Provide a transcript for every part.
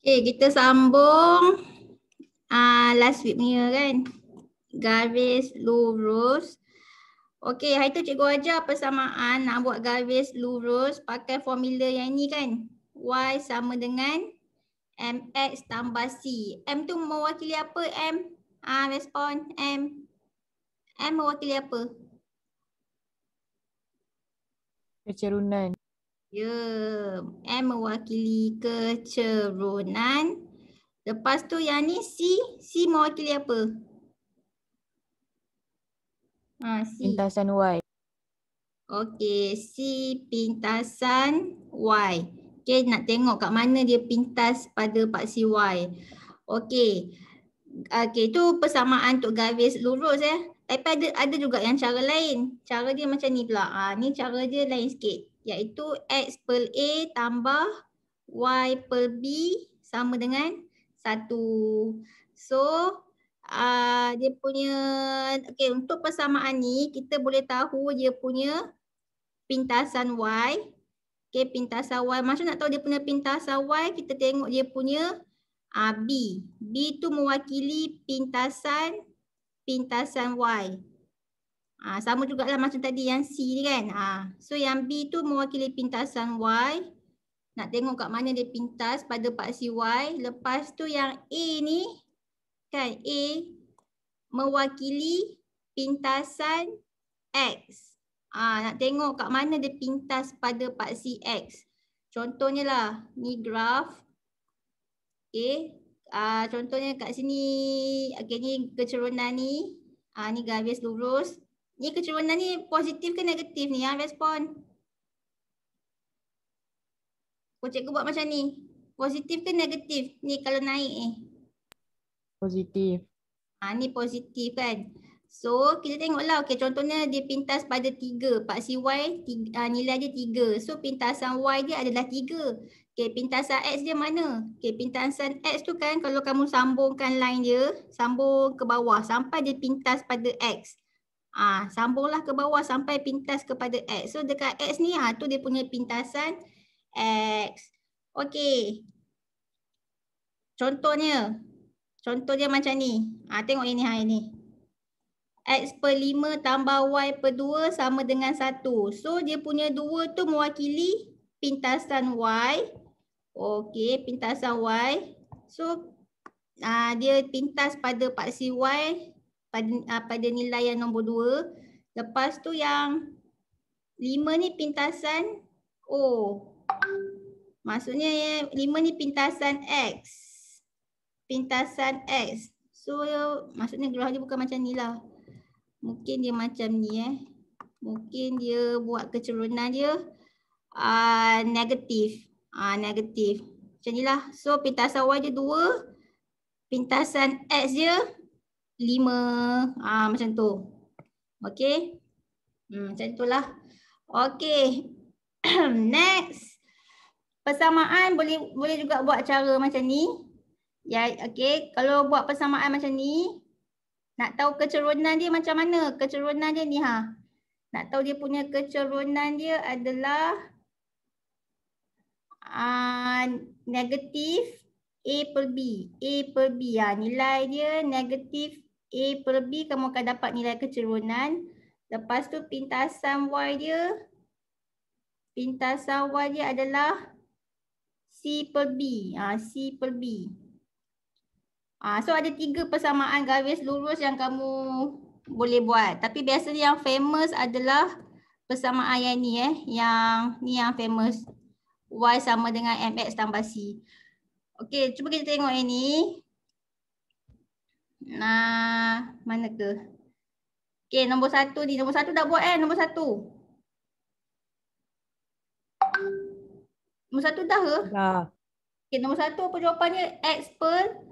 Okay, kita sambung last week punya kan. Garis lurus. Okay, hari tu cikgu ajar persamaan nak buat garis lurus pakai formula yang ni kan. Y sama dengan MX tambah C. M tu mewakili apa M? Respon M. M mewakili apa? Kecerunan. Ya, M mewakili kecerunan. Lepas tu yang ni C. C mewakili apa? C. Pintasan Y. Okey, C pintasan Y. Okey, nak tengok kat mana dia pintas pada paksi Y. Okey. Okey, tu persamaan untuk garis lurus . Tapi ada juga yang cara lain. Cara dia macam ni pula. Ni cara dia lain sikit. Iaitu X per A tambah Y per B sama dengan 1. So, dia punya, okey, untuk persamaan ni kita boleh tahu dia punya pintasan Y. Okey, pintasan Y. Maksud nak tahu dia punya pintasan Y, kita tengok dia punya B. B tu mewakili pintasan Y. Sama jugalah macam tadi yang C ni kan. So yang B tu mewakili pintasan Y. Nak tengok kat mana dia pintas pada paksi Y. Lepas tu yang A ni kan, A mewakili pintasan X. Nak tengok kat mana dia pintas pada paksi X. Contohnya lah, ni graf. Okay. Contohnya kat sini, okay, ni kecerunan ni. Ni garis lurus. Ni kecerunan ni positif ke negatif ni respon? Cikgu buat macam ni. Positif ke negatif? Ni kalau naik ni. Positif. Ni positif kan. So kita tengoklah, okay, contohnya dia pintas pada 3. Paksi Y nilai dia 3. So pintasan Y dia adalah 3. Okay, pintasan X dia mana? Okay, pintasan X tu kan kalau kamu sambungkan line dia, sambung ke bawah sampai dia pintas pada X. Sambunglah ke bawah sampai pintas kepada X. So dekat X ni tu dia punya pintasan X. Okay. Contohnya macam ni. Tengok ini ni. X per 5 tambah Y per 2 sama dengan 1. So dia punya 2 tu mewakili pintasan Y. Okey, pintasan Y. So dia pintas pada paksi Y pada nilai yang nombor 2. Lepas tu yang 5 ni pintasan O. Maksudnya 5 ni pintasan X. Pintasan X. So maksudnya graf dia bukan macam ni lah. Mungkin dia macam ni Mungkin dia buat kecerunan dia negatif. Negatif. Macam ni lah. So pintasan Y dia 2. Pintasan X dia 5. Macam tu. Okay. Macam tu lah. Okay. Next. Persamaan boleh juga buat cara macam ni. Ya, okay. Kalau buat persamaan macam ni, nak tahu kecerunan dia macam mana? Kecerunan dia ni Nak tahu dia punya kecerunan dia adalah negatif A per B. A per B. Nilai dia negatif A per B. Kamu akan dapat nilai kecerunan. Lepas tu pintasan Y dia. Pintasan Y dia adalah C per B. C per B. So ada 3 persamaan garis lurus yang kamu boleh buat. Tapi biasanya yang famous adalah persamaan yang ni Yang ni yang famous. Y sama dengan MX tambah C. Okey, cuba kita tengok yang ni. Mana ke? Okey, nombor 1 ni. Nombor 1 dah buat nombor 1. Nombor 1 dah ke? Dah. Okey, nombor 1 apa jawapannya? X per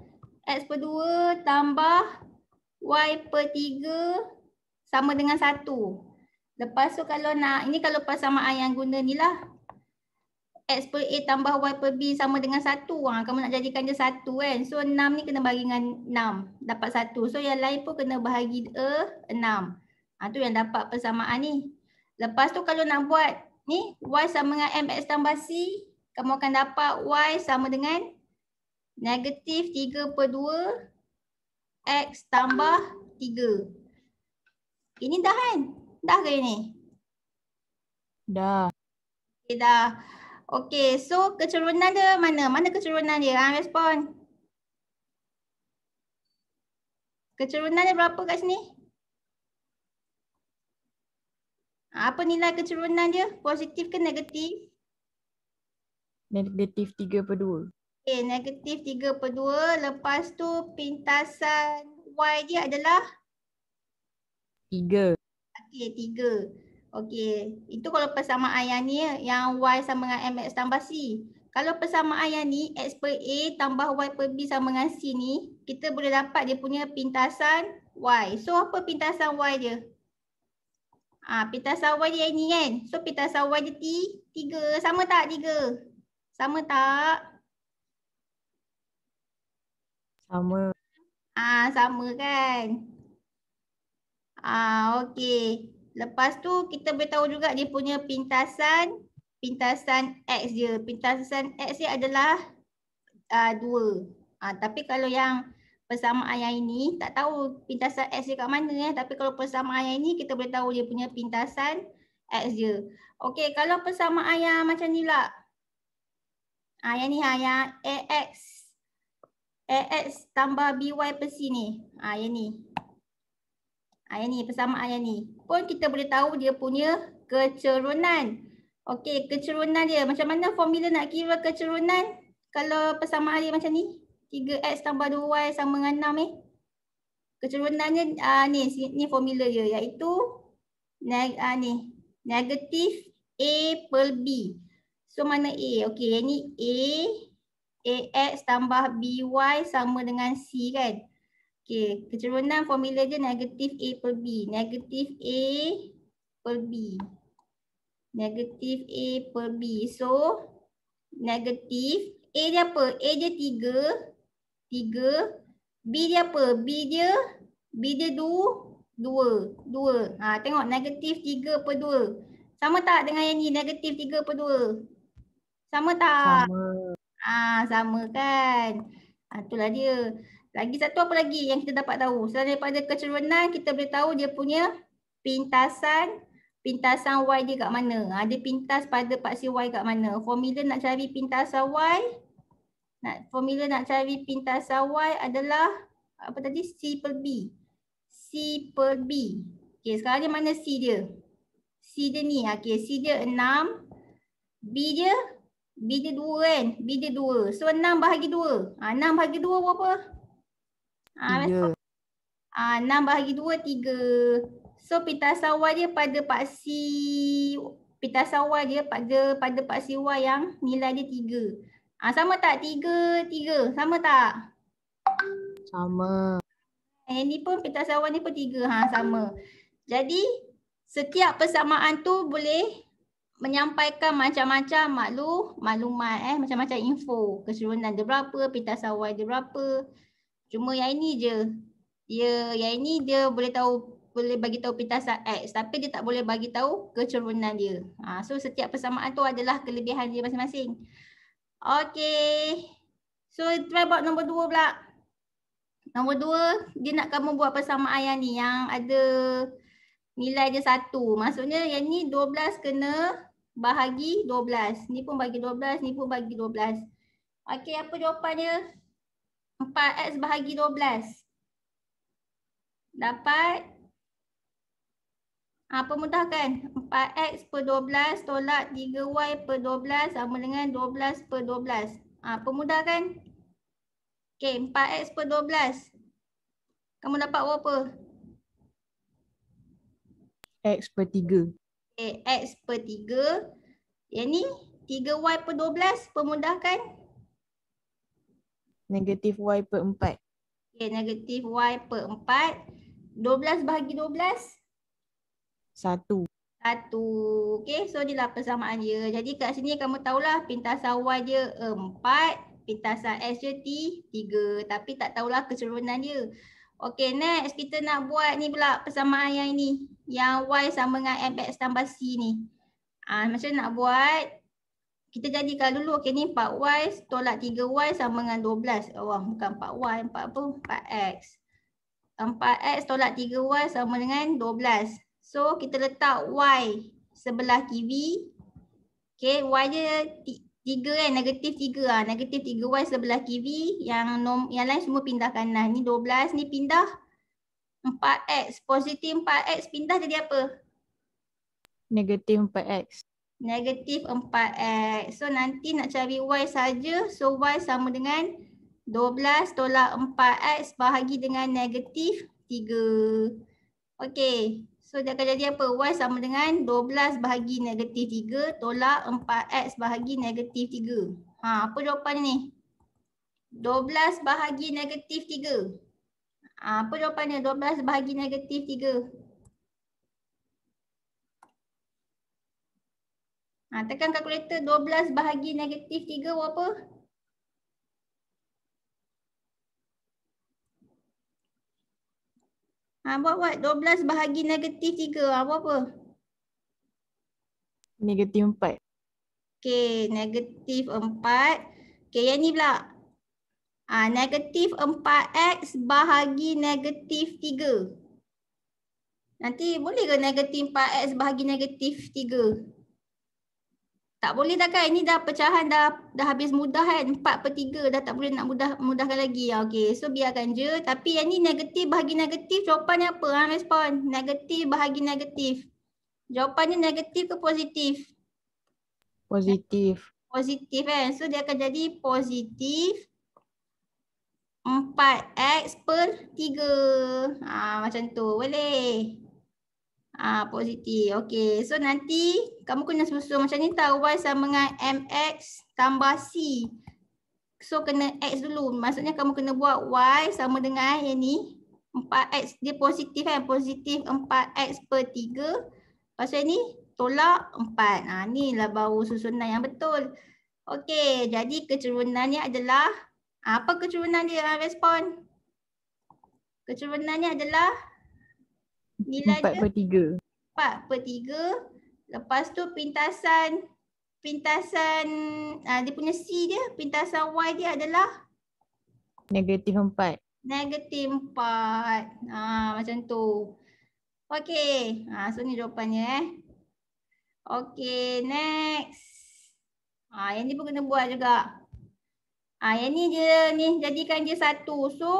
2 tambah Y per 3 sama dengan 1. Lepas tu kalau ini kalau persamaan yang guna ni lah. X per A tambah Y per B sama dengan 1. Kamu nak jadikan dia 1 kan. So 6 ni kena bagi dengan 6. Dapat 1. So yang lain pun kena bahagi 6. Tu yang dapat persamaan ni. Lepas tu kalau nak buat ni Y sama dengan MX tambah C. Kamu akan dapat Y sama dengan Negatif 3/2 X tambah 3. Ini dah kan? Dah ke ini? Dah. Okay, dah. Okay, so keturunan dia mana? Mana keturunan dia? Respon. Keturunan dia berapa kat sini? Apa nilai keturunan dia? Positif ke negatif? Negatif 3/2. Okay, negatif 3/2. Lepas tu pintasan Y dia adalah? 3. Okay, 3. Okay, itu kalau persamaan yang ni, yang Y sama dengan MX tambah C. Kalau persamaan yang ni, X per A tambah Y per B sama dengan C ni, kita boleh dapat dia punya pintasan Y. So, apa pintasan Y dia? Pintasan Y dia ni kan? So, pintasan Y dia 3. Sama tak 3? Sama tak? Sama. Sama kan? Okey. Lepas tu kita boleh tahu juga dia punya pintasan X dia. Pintasan X dia adalah 2. Tapi kalau yang persamaan yang ini tak tahu pintasan X dia kat mana tapi kalau persamaan yang ini kita boleh tahu dia punya pintasan X dia. Okey, kalau persamaan yang macam ni pula. Yang ni yang AX tambah BY per C ni. Yang ni. Yang ni, persamaan yang ni. Pun kita boleh tahu dia punya keturunan. Okey, keturunan dia. Macam mana formula nak kira keturunan? Kalau persamaan dia macam ni. 3X tambah 2Y sama dengan 6 ni. Keturunannya ni formula dia. Iaitu negatif A per B. So mana A? Okey, yang ni AX tambah BY sama dengan C kan? Okey, keturunan formula dia negatif A per B. Negatif A per B. Negatif A per B. So, negatif. A dia apa? A dia 3. 3. B dia apa? B dia 2. Tengok negatif 3 per 2. Sama tak dengan yang ni? Negatif 3 per 2. Sama tak? Sama. Sama kan? Itulah dia. Lagi satu apa lagi yang kita dapat tahu? Selain daripada keturunan, kita boleh tahu dia punya pintasan Y dia kat mana. Dia pintas pada paksi Y kat mana. Formula nak cari pintasan Y. Formula nak cari pintasan Y adalah apa tadi? C per B. C per B. Okay, sekarang ni mana C dia? C dia ni. Okay, C dia 6. B dia 2 kan? B dia 2. So 6 bahagi 2. 6 bahagi 2 berapa? 3. 6 bahagi 2, 3. So pintasan Y dia pada paksi, pintasan Y dia pada paksi Y yang nilai dia 3. Sama tak? 3, 3. Sama tak? Sama. Yang ni pun pintasan Y ni pun 3. Sama. Jadi setiap persamaan tu boleh menyampaikan macam-macam maklumat macam-macam info. Keseluruhan dia berapa, pintasan Y dia berapa. Cuma yang ini je. Yang ini dia boleh bagi tahu pintasan X tapi dia tak boleh bagi tahu keturunan dia. So setiap persamaan tu adalah kelebihan dia masing-masing. Okey. So try buat nombor 2 pula. Nombor 2 dia nak kamu buat persamaan yang ni yang ada nilai dia 1. Maksudnya yang ni 12 kena bahagi 12. Ni pun bagi 12, ni pun bagi 12. Okey, apa jawapan dia? 4X bahagi 12. Dapat pemudahkan 4X per 12 tolak 3Y per 12 sama dengan 12 per 12. Pemudahkan. Okey, 4X per 12. Kamu dapat berapa? X per 3. Okay, X per 3. Yang ni 3Y per 12 pemudahkan. Negatif Y per 4. Okay, negatif Y per 4. 12 bahagi 12. 1. 1. Okay, so inilah persamaan dia. Jadi kat sini kamu tahulah pintasan Y dia 4. Pintasan X dia 3. Tapi tak tahulah keseluruhan dia. Okay, next kita nak buat ni pula persamaan yang ini. Yang Y sama dengan MX tambah C ni. Macam nak buat? Kita jadikan dulu. Okey, ni 4y tolak 3y sama dengan 12. Oh, bukan 4y, 4x. 4x tolak 3y sama dengan 12. So, kita letak y sebelah kiri. Okey, y dia 3 kan, negatif 3. Negatif 3y sebelah kiri. Yang lain semua pindah kanan. Ni 12, ni pindah 4x. Positif 4x pindah jadi apa? Negatif 4x. Negatif 4x. So nanti nak cari y saja. So y sama dengan 12 tolak 4x bahagi dengan negatif 3. Okey. So dia akan jadi apa? Y sama dengan 12 bahagi negatif 3 tolak 4x bahagi negatif 3. Apa jawapan ni? 12 bahagi negatif 3. Apa jawapannya? 12 bahagi negatif 3. Tekan kalkulator 12 bahagi negatif 3 berapa? Buat 12 bahagi negatif 3 berapa? Negatif 4. Okey, negatif 4. Okey, yang ni pula. Negatif 4x bahagi negatif 3. Nanti boleh ke negatif 4x bahagi negatif 3? Tak boleh dah kan? Ini dah pecahan dah habis mudah kan? 4/3 dah tak boleh nak mudahkan lagi. Okey, so biarkan je. Tapi yang ni negatif bahagi negatif, jawapannya apa? Respon. Negatif bahagi negatif. Jawapannya negatif ke positif? Positif. Positif kan? So dia akan jadi positif 4x/3. Macam tu. Boleh? Positif. Okey. So nanti kamu kena susun macam ni tau. Y sama dengan mx tambah c. So kena x dulu. Maksudnya kamu kena buat y sama dengan yang ni. 4x. Dia positif kan? Positif 4x/3. Lepas tu ni tolak 4. Ni lah baru susunan yang betul. Okey. Jadi kecerunannya adalah. Apa kecurunan dia? Respon. Kecurunannya adalah nilai 4/3. 4/3. Lepas tu pintasan dia punya C dia, pintasan Y dia adalah Negatif 4. negatif 4. Macam tu. Okey. So ni jawapannya Okey, next. Yang ni pun kena buat juga. Yang ni dia ni jadikan dia 1. So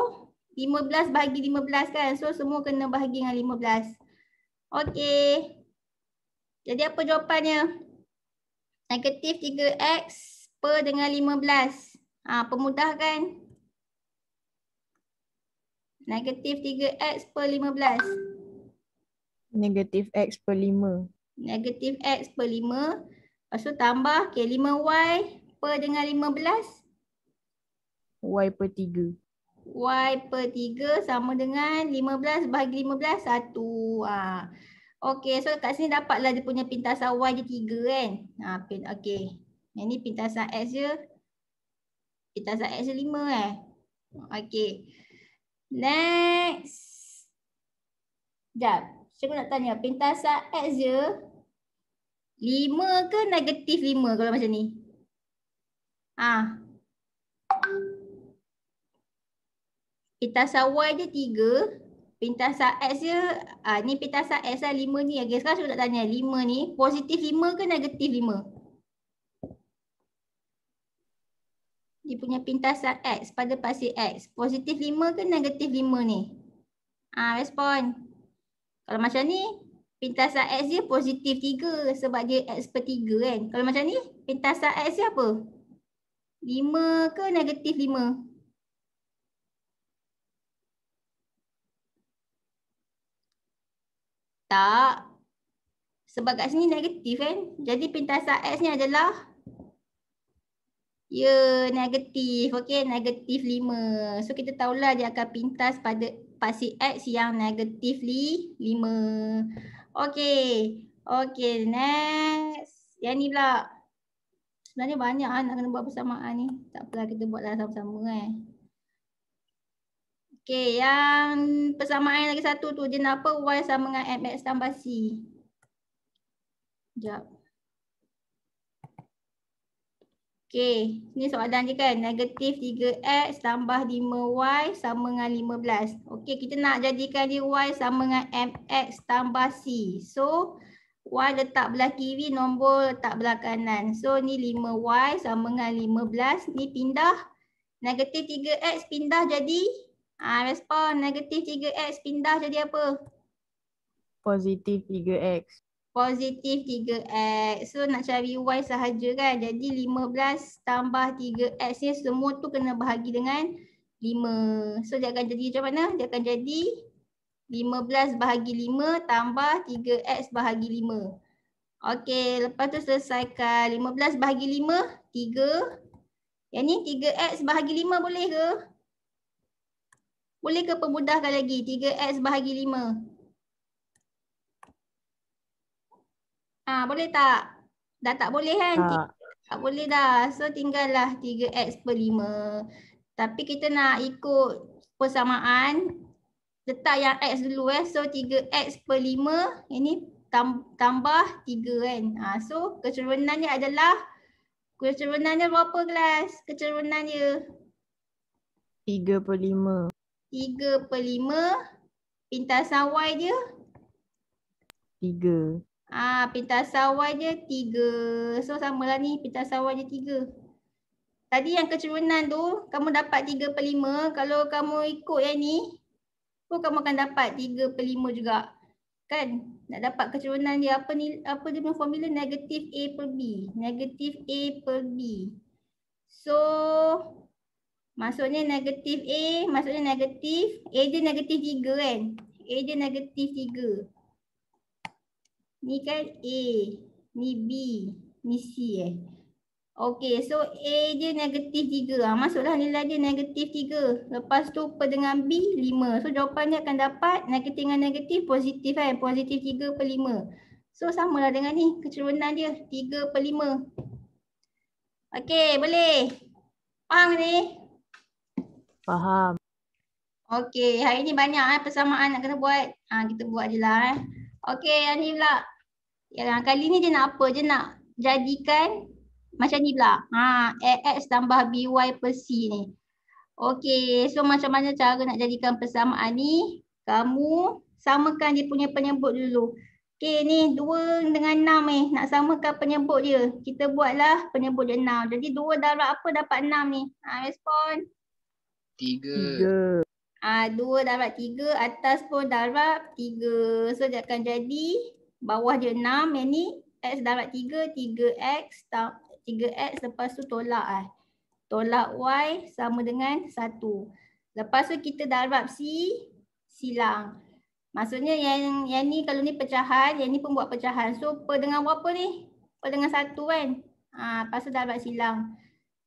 15 bahagi 15 kan. So semua kena bahagi dengan 15. Okey. Jadi apa jawapannya? Negatif 3x per dengan 15. Pemudah kan? Negatif 3x per 15. Negatif x/5. Negatif x per 5. Lepas tu tambah 5y per dengan 15. Y/3. Y/3 sama dengan 15 bahagi 15, 1. Okey, so kat sini dapatlah dia punya pintasan Y dia 3 kan. Okey. Yang ni pintasan X je. Pintasan X je 5 Okey. Next. Sekejap. Cikgu nak tanya, pintasan X je 5 ke negatif 5 kalau macam ni? Pintasan Y dia 3. Pintasan X dia, ni pintasan X lah 5 ni. Okay, sekarang cikgu nak tanya, 5 ni positif 5 ke negatif 5? Dia punya pintasan X pada pasir X. Positif 5 ke negatif 5 ni? Respon. Kalau macam ni, pintasan X dia positif 3 sebab dia X/3 kan. Kalau macam ni, pintasan X dia apa? 5 ke negatif 5? Tak. Sebab kat sini negatif kan. Jadi pintasan X ni adalah negatif. Okey, negatif 5. So kita tahulah dia akan pintas pada pasir X yang negatif 5. Okey. Okey, next. Yang ni pula. Sebenarnya banyak nak kena buat persamaan ni. Tak apalah, kita buatlah sama-sama Okey, yang persamaan lagi satu tu dia nak apa? Y sama dengan mx tambah c. Sekejap. Okey, ni soalan je kan. Negatif 3x tambah 5y sama dengan 15. Okey, kita nak jadikan dia y sama dengan mx tambah c. So, y letak belah kiri, nombor letak belah kanan. So, ni 5y sama dengan 15. Ni pindah. Negatif 3x pindah jadi, respon. Negatif 3x pindah jadi apa? Positif 3x. Positif 3x. So nak cari y sahaja kan. Jadi 15 tambah 3x ni semua tu kena bahagi dengan 5. So dia akan jadi macam mana? Dia akan jadi 15 bahagi 5 tambah 3x bahagi 5. Okey, lepas tu selesaikan. 15 bahagi 5, 3. Yang ni 3x bahagi 5 boleh ke? Boleh ke permudahkan lagi? 3x bahagi 5. Boleh tak? Dah tak boleh kan? Tak. Tak boleh dah. So tinggallah 3x per 5. Tapi kita nak ikut persamaan. Letak yang x dulu So 3x per 5. Ini tambah 3 kan. So kecerunannya adalah. Kecerunannya berapa kelas? Kecerunannya 3 per 5. 3 per 5. Pintasan y dia 3. Pintasan y dia 3. So samalah ni pintasan y dia 3. Tadi yang kecurunan tu kamu dapat 3 per 5. Kalau kamu ikut yang ni pun kamu akan dapat 3 per 5 juga. Kan? Nak dapat kecurunan dia apa ni? Apa dia punya formula? Negatif A per B. Negatif A per B. So maksudnya negatif A, maksudnya negatif. A dia negatif 3 kan? A dia negatif 3. Ni kan A, ni B, ni C Okey, so A dia negatif 3. Masuklah nilai dia negatif 3. Lepas tu per dengan B, 5. So jawapannya akan dapat negatif dengan negatif positif kan? Positif 3 per 5. So samalah dengan ni, kecurunan dia 3 per 5. Okey, boleh? Faham ni? Faham. Okey, hari ni banyak persamaan nak kena buat. Kita buat je lah Okey, yang ni pula. Yang kali ni dia nak apa? Dia nak jadikan macam ni pula. AX tambah BY per C ni. Okey, so macam mana cara nak jadikan persamaan ni? Kamu samakan dia punya penyebut dulu. Okey, ni 2 dengan 6 ni. Nak samakan penyebut dia. Kita buatlah penyebut dia 6. Jadi 2 darab apa dapat 6 ni? Respon. 3. 2 darab 3, atas pun darab 3. So dia akan jadi bawah dia 6, yang ni x darab 3, 3x, 3x lepas tu tolak Tolak y sama dengan 1. Lepas tu kita darab C, silang. Maksudnya yang ni kalau ni pecahan, yang ni pun buat pecahan. So per dengan berapa ni? Per dengan 1 kan? Lepas tu darab silang.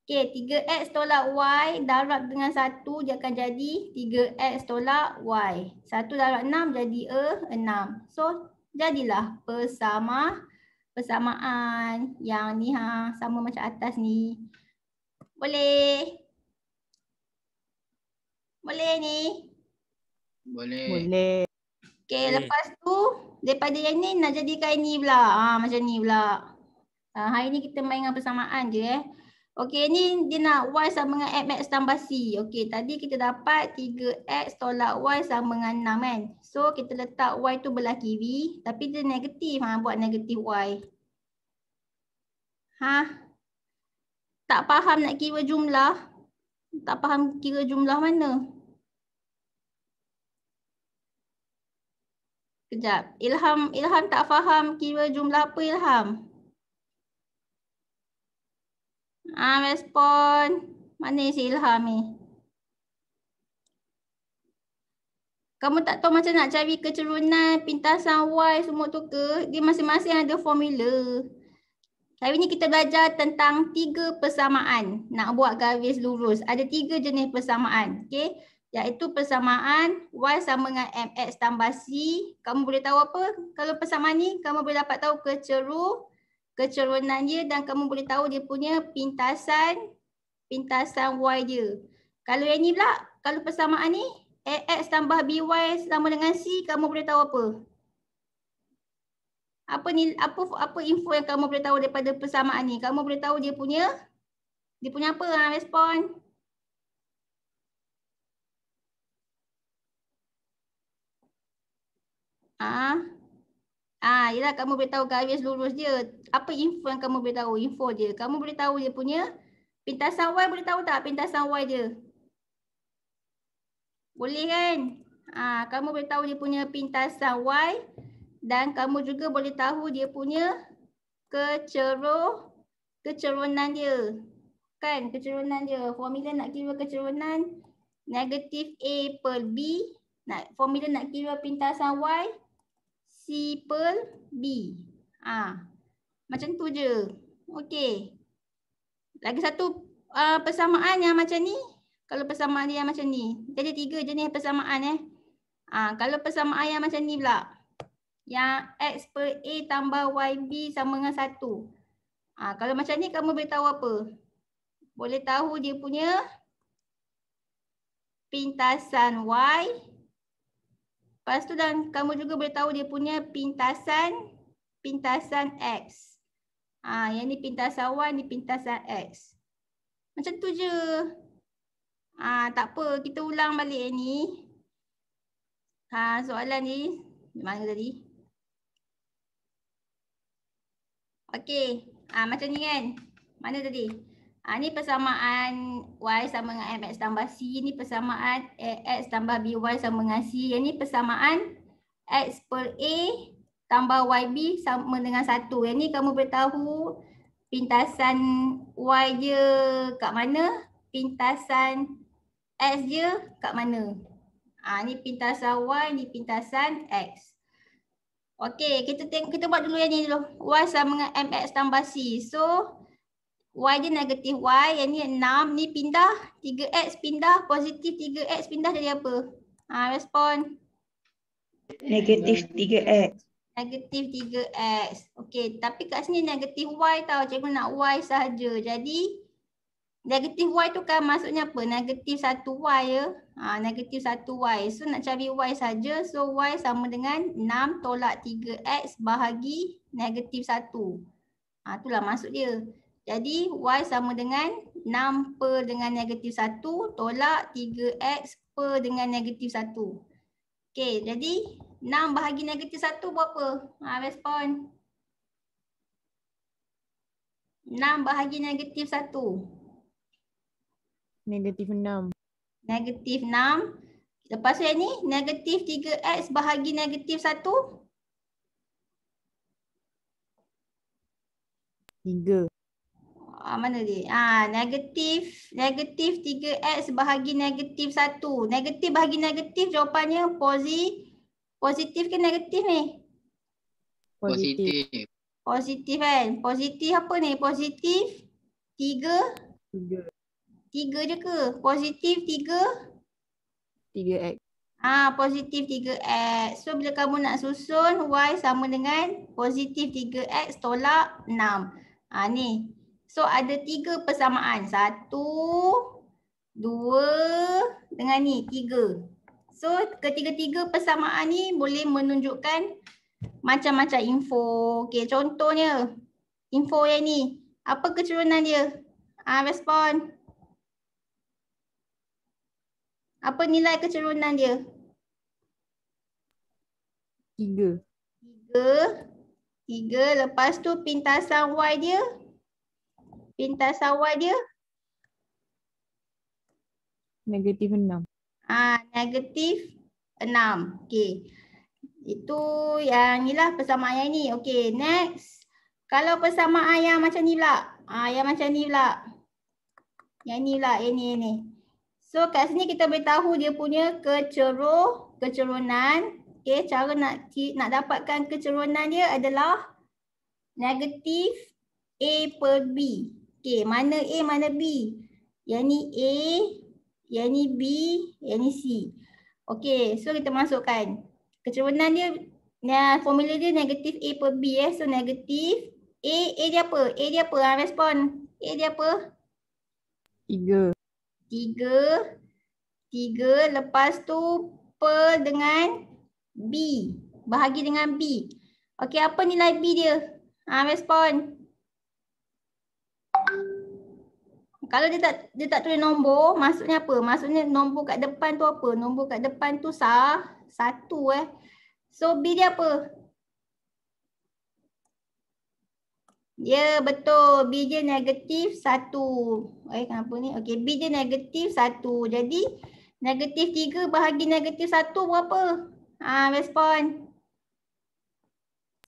Okey, 3x tolak y darab dengan 1 dia akan jadi 3x tolak y. 1 darab 6 jadi 6. So jadilah persamaan yang ni sama macam atas ni. Boleh? Boleh ni? Boleh. Okey, lepas tu daripada yang ni nak jadikan ini pula. Macam ni pula. Hari ni kita main dengan persamaan je Okey, ni dia nak y sama dengan mx tambah c. Okey, tadi kita dapat 3x tolak y sama dengan 6 kan. So kita letak y tu belah kiri. Tapi dia negatif. Buat negatif y. Tak faham nak kira jumlah? Tak faham kira jumlah mana? Kejap. Ilham tak faham kira jumlah apa Ilham? Respon. Mana si Ilham ni? Kamu tak tahu macam nak cari kecerunan, pintasan y semua tu ke? Dia masing-masing ada formula. Hari ni kita belajar tentang 3 persamaan. Nak buat garis lurus. Ada 3 jenis persamaan. Okay? Iaitu persamaan y sama dengan mx tambah c. Kamu boleh tahu apa? Kalau persamaan ni, kamu boleh dapat tahu kecerunan dia dan kamu boleh tahu dia punya pintasan y dia. Kalau yang ni pula, kalau persamaan ni, ax tambah by sama dengan c, kamu boleh tahu apa? Apa info yang kamu boleh tahu daripada persamaan ni? Kamu boleh tahu dia punya Dia punya apa? Respon. Yelah kamu boleh tahu garis lurus dia. Apa info yang kamu boleh tahu? Info dia. Kamu boleh tahu dia punya pintasan Y, boleh tahu tak pintasan Y dia? Boleh kan? Kamu boleh tahu dia punya pintasan Y dan kamu juga boleh tahu dia punya kecerunan dia. Kan kecerunan dia. Formula nak kira kecerunan negatif A per B. Formula nak kira pintasan Y C per B. Macam tu je. Okey. Lagi satu persamaan yang macam ni. Kalau persamaan dia yang macam ni. Jadi 3 jenis persamaan kalau persamaan yang macam ni pula. Yang X per A tambah YB sama dengan 1. Kalau macam ni kamu boleh tahu apa? Boleh tahu dia punya pintasan Y. Lepas tu dan kamu juga boleh tahu dia punya pintasan X. Yang ni pintasan Y, ni pintasan X. Macam tu je. Tak apa, kita ulang balik ni. Soalan ni mana tadi? Okey, macam ni kan? Mana tadi? Ni persamaan Y sama dengan MX tambah C. Ni persamaan AX tambah BY sama dengan C. Yang ni persamaan X per A tambah YB sama dengan 1. Yang ni kamu boleh tahu pintasan Y dia kat mana? Pintasan X dia kat mana? Ni pintasan Y, ni pintasan X. Okey, kita buat dulu yang ni dulu. Y sama dengan MX tambah C. So, Y dia negatif Y, yang ni 6, ni pindah, 3X pindah, positif 3X pindah jadi apa? Respon. Negatif 3X. Negatif 3X. Okey, tapi kat sini negatif Y tau. Cikgu nak Y sahaja. Jadi, negatif Y tu kan maksudnya apa? Negatif 1Y ya. Negatif 1Y. So nak cari Y saja. So Y sama dengan 6 tolak 3X bahagi negatif 1. Itulah maksud dia. Jadi Y sama dengan 6 per dengan negatif 1 tolak 3X per dengan negatif 1. Okey, jadi 6 bahagi negatif 1 berapa? Respon. 6 bahagi negatif 1. Negatif 6. Negatif 6. Lepas tu yang ni, negatif 3X bahagi negatif 1. 3. Mana dia? Negatif 3X bahagi negatif 1. Negatif bahagi negatif jawapannya positif ke negatif ni? Positif. Positif kan? Positif apa ni? Positif 3. 3. 3 je ke? Positif 3. 3X. Positif 3X. So bila kamu nak susun Y sama dengan positif 3X tolak 6. Ni. So ada 3 persamaan. 1, 2 dengan ni 3. So ketiga-tiga persamaan ni boleh menunjukkan macam-macam info. Okey, contohnya info yang ni. Apa kecerunan dia? Respon. Apa nilai kecerunan dia? 3. 3. Lepas tu pintasan Y dia. Pintasan Y dia. Negatif 6. Negatif 6. Okey. Itu yang ni lah persamaan yang ni. Okey, next. Kalau persamaan yang macam ni pula. Yang macam ni pula. Yang ni pula, yang ni. So kat sini kita boleh tahu dia punya kecerunan. Okey, cara nak dapatkan kecerunan dia adalah negatif A per B. Okey, mana A, mana B? Yang ni A, yang ni B, yang ni C. Okey, so kita masukkan. Kecerunan dia, formula dia negatif A per B. So negatif A dia apa? A dia apa? Respon. A dia apa? 3. 3. Lepas tu per dengan B. Bahagi dengan B. Okey, apa nilai B dia? Respon. Kalau dia tak tulis nombor, maksudnya apa? Maksudnya nombor kat depan tu apa? Nombor kat depan tu satu So B dia apa? Ya betul, B dia negatif 1. Kenapa ni? Okey, B dia negatif 1. Jadi negatif 3 bahagi negatif 1 berapa? Respon.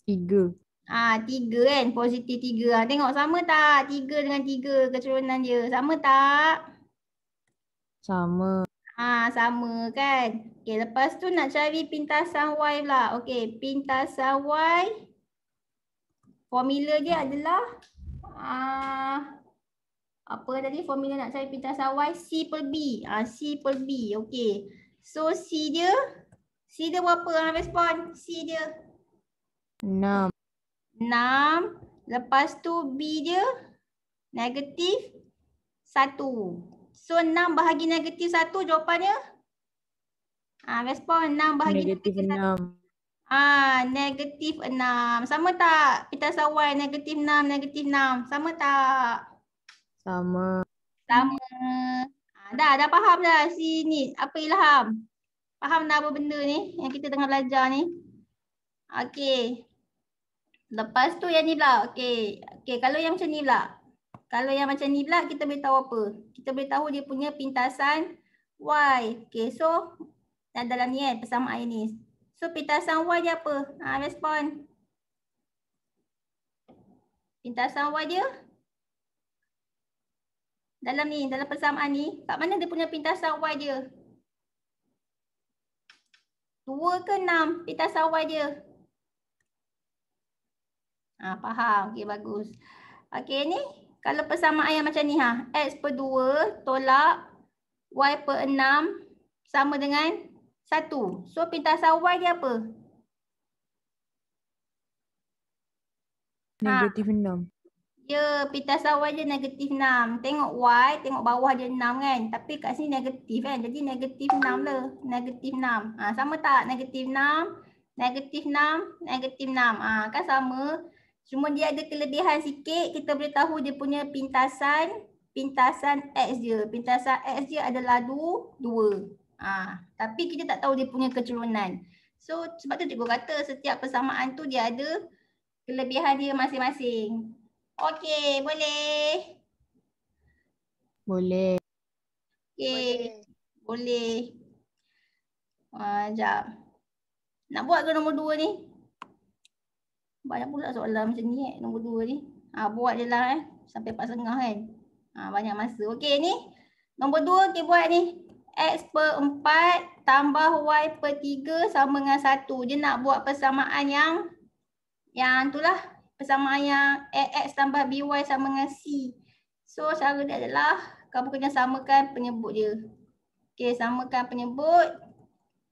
3. 3 kan, positif 3. Tengok sama tak? 3 dengan 3 keturunan dia. Sama tak? Sama. Sama kan. Okey, lepas tu nak cari pintasan Y pula. Okey, pintasan Y. Formula dia adalah apa tadi formula nak cari pintasan Y? C per B. C per B. Okey. So C dia berapa respon? C dia 6. 6. Lepas tu B dia negatif 1. So 6 bahagi negatif 1 jawapannya? Respon 6 bahagi Negatif 6. Negatif 6. Sama tak? Pintasan Y negatif 6, negatif 6. Sama tak? Sama. Sama. Dah faham dah si ni. Apa Ilham? Faham dah apa benda ni yang kita tengah belajar ni? Okey. Lepas tu yang ni pula. Okey, kalau yang macam ni pula. Kalau yang macam ni pula kita boleh tahu apa? Kita boleh tahu dia punya pintasan Y. Okey, so dalam ni persamaan ni. So pintasan Y dia apa? Respon. Pintasan Y dia dalam ni, dalam persamaan ni, kat mana dia punya pintasan Y dia? 2 ke 6 pintasan Y dia? Faham. Okey, bagus. Okey, ni kalau persamaan yang macam ni X per 2 tolak Y per 6 sama dengan 1. So pintasan Y dia apa? Negatif 6. Ya, pintasan Y dia negatif 6. Tengok Y, tengok bawah dia 6 kan. Tapi kat sini negatif kan. Jadi negatif 6 lah. Negatif 6. Sama tak? Negatif 6, negatif 6, negatif 6. Kan sama. Cuma dia ada kelebihan sikit. Kita boleh tahu dia punya pintasan X dia. Pintasan X dia adalah 2. Tapi kita tak tahu dia punya keturunan. So sebab tu cikgu kata setiap persamaan tu dia ada kelebihan dia masing-masing. Okey, boleh? Boleh. Okey, boleh. Sekejap. Nak buat ke nombor 2 ni? Banyak pula soalan macam ni nombor 2 ni. Buat je lah sampai 4.30 kan. Banyak masa. Okey ni, nombor 2 kita buat ni. X per 4 tambah Y per 3 sama dengan 1. Dia nak buat persamaan yang tu lah. Persamaan yang X tambah BY sama dengan C. So cara dia adalah kamu kena samakan penyebut dia. Okey, samakan penyebut.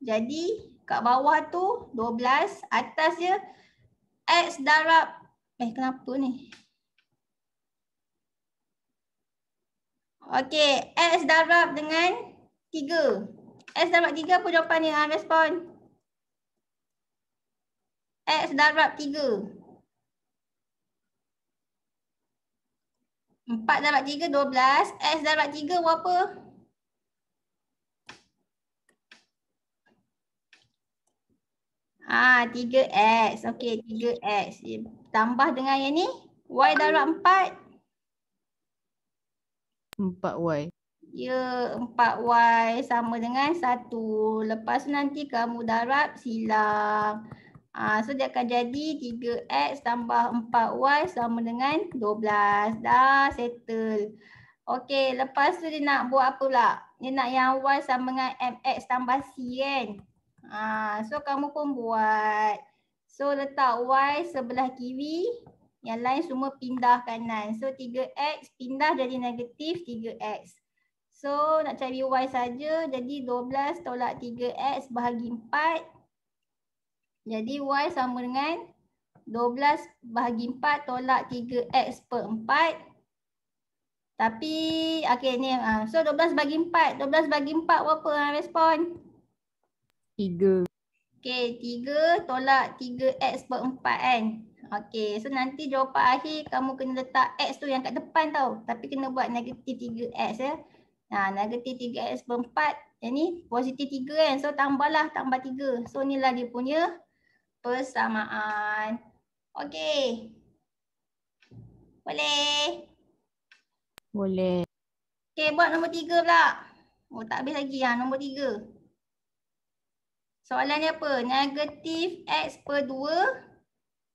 Jadi kat bawah tu 12, atas dia X darab kenapa ni? Okey, X darab dengan 3. X darab 3 apa jawapan ni? Respon. X darab 3. 4 darab 3, 12. X darab 3 berapa? Ah, 3X. Okey, 3X. Tambah dengan yang ni. Y darab 4. 4Y. Ya, 4Y sama dengan 1. Lepas tu nanti kamu darab silang. So dia akan jadi 3X tambah 4Y sama dengan 12. Dah settle. Okey, lepas tu dia nak buat apa pula? Dia nak yang Y sama dengan MX tambah C kan? So kamu pun buat. So letak Y sebelah kiri. Yang lain semua pindah kanan. So 3X pindah jadi negatif 3X. So nak cari Y saja. Jadi 12 tolak 3X bahagi 4. Jadi Y sama dengan 12 bahagi 4 tolak 3X per 4. Tapi, okey ni. So 12 bagi 4. 12 bagi 4 berapa respon? 3. Okey, 3 tolak 3X per 4 kan. Okey, so nanti jawapan akhir kamu kena letak X tu yang kat depan tau. Tapi kena buat negatif 3X ya. Nah, negatif 3X per 4. Yang ni positif 3 kan. So tambahlah, tambah 3. So inilah dia punya persamaan. Okey. Boleh? Boleh. Okey, buat nombor 3 pula. Oh, tak habis lagi ya, nombor 3. Soalan ni apa? Negatif X per 2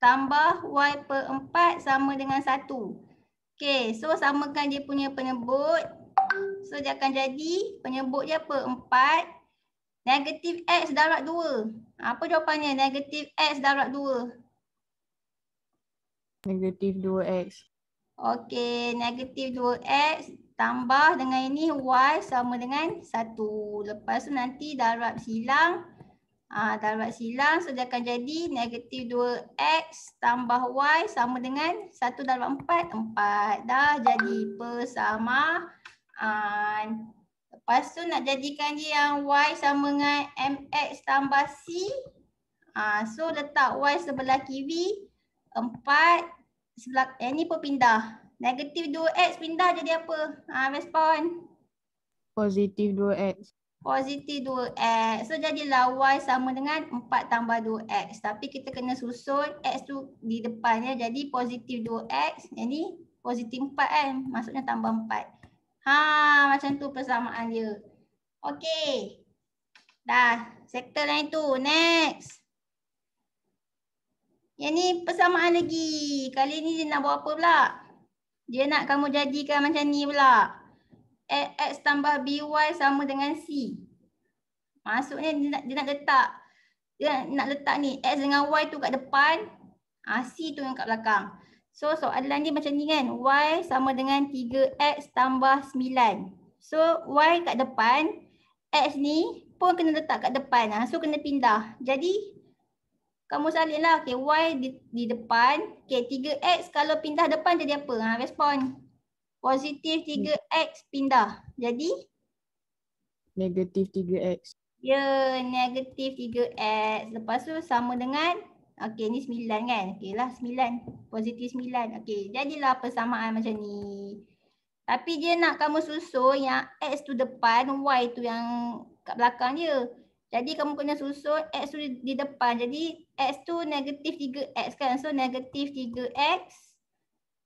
tambah Y per 4 sama dengan 1. Okey, so samakan dia punya penyebut. So dia akan jadi penyebut dia apa? 4. Negatif X darab 2. Apa jawapannya? Negatif X darab 2. Negatif 2X. Okey, negatif 2X tambah dengan ini Y sama dengan 1. Lepas tu nanti darab silang. Darab silang, so dia akan jadi negatif 2X tambah Y sama dengan 1 darab 4, 4. Dah jadi persamaan. Lepas tu nak jadikan dia yang Y sama dengan MX tambah C. So letak Y sebelah kiri, 4 sebelah, ni pun pindah. Negatif 2X pindah jadi apa? Respon. Positif 2X. Positif 2X. So jadilah Y sama dengan 4 tambah 2X. Tapi kita kena susun X tu di depannya. Jadi positif 2X. Yang ni positif 4 kan. Maksudnya tambah 4. Macam tu persamaan dia. Okey. Dah. Settle yang itu. Next. Yang ni persamaan lagi. Kali ni dia nak buat apa pula? Dia nak kamu jadikan macam ni pula. X tambah BY sama dengan C. Maksudnya dia nak letak ni X dengan Y tu kat depan, C tu yang kat belakang. So soalan dia macam ni kan, Y sama dengan 3X tambah 9. So Y kat depan, X ni pun kena letak kat depan. So kena pindah. Jadi kamu salinlah, okay, Y di depan, okay, 3X kalau pindah depan jadi apa? Respon. Positif 3X pindah. Jadi? Negatif 3X. Ya, negatif 3X. Lepas tu sama dengan, okey ni 9 kan? Okey lah 9. Positif 9. Okey, jadilah persamaan macam ni. Tapi dia nak kamu susun yang X tu depan, Y tu yang kat belakang dia. Jadi kamu kena susun X tu di depan. Jadi X tu negatif 3X kan? So negatif 3X.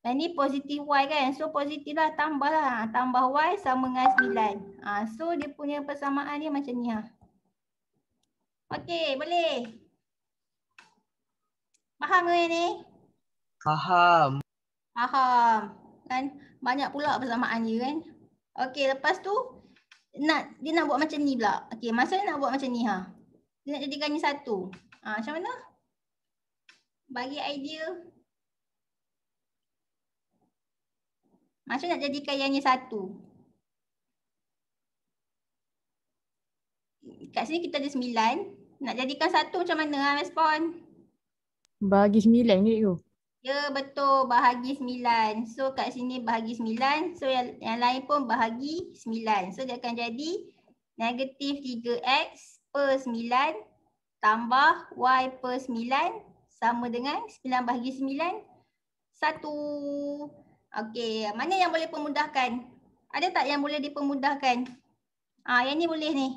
Dan ni positif Y kan? So positif lah, tambah lah. Tambah Y sama dengan 9. So dia punya persamaan dia macam ni lah. Okey, boleh? Faham ke ni? Faham. Faham. Kan? Banyak pula persamaan dia kan? Okey, lepas tu dia nak buat macam ni pula. Okey, masa dia nak buat macam ni ha. Dia nak jadikan ni 1. Macam mana? Bagi idea. Macam nak jadikan yang ni 1. Kat sini kita ada 9. Nak jadikan 1 macam mana respon? Bahagi 9 je tu. Ya betul, bahagi 9. So kat sini bahagi 9. So yang lain pun bahagi 9. So dia akan jadi negatif 3X per 9 tambah Y per 9 sama dengan 9 bahagi 9, 1. Okey, mana yang boleh pemudahkan? Ada tak yang boleh dipermudahkan? Yang ni boleh ni.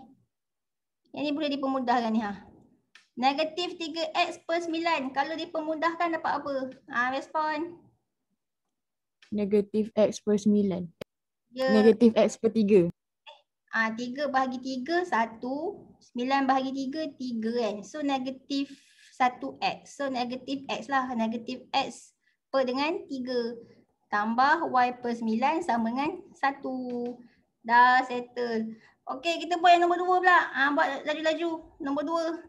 Yang ni boleh dipermudahkan ni ha. Negatif 3X per 9. Kalau dipermudahkan dapat apa? Respon. Negatif X per 9. Ya. Negatif X per 3. 3 bahagi 3, 1. 9 bahagi 3, 3 kan. So negatif 1X. So negatif X lah. Negatif X per dengan 3. Tambah Y per 9 sama dengan 1. Dah settle. Okey, kita buat yang nombor 2 pula. Buat laju-laju. Nombor 2.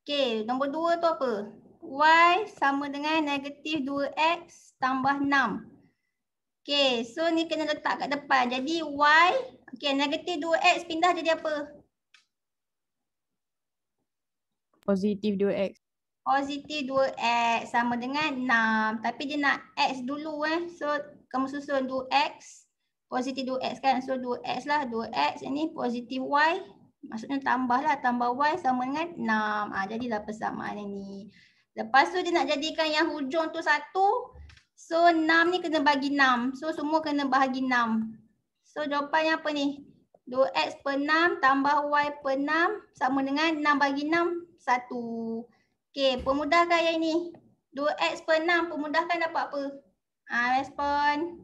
Okey, nombor 2 tu apa? Y sama dengan negatif 2X tambah 6. Okey, so ni kena letak kat depan. Jadi Y, okey, negatif 2X pindah jadi apa? Positif 2X. Positif 2X sama dengan 6. Tapi dia nak X dulu So kamu susun 2X. Positif 2X kan. So 2X lah. 2X ini positif Y. Maksudnya tambah lah. Tambah Y sama dengan 6. Jadilah persamaan ini. Lepas tu dia nak jadikan yang hujung tu 1. So 6 ni kena bagi 6. So semua kena bahagi 6. So jawapannya apa ni? 2x per 6 tambah y per 6 sama dengan 6 bagi 6, 1. Okey, pemudahkan yang ini. 2x per 6 pemudahkan dapat apa? Respon.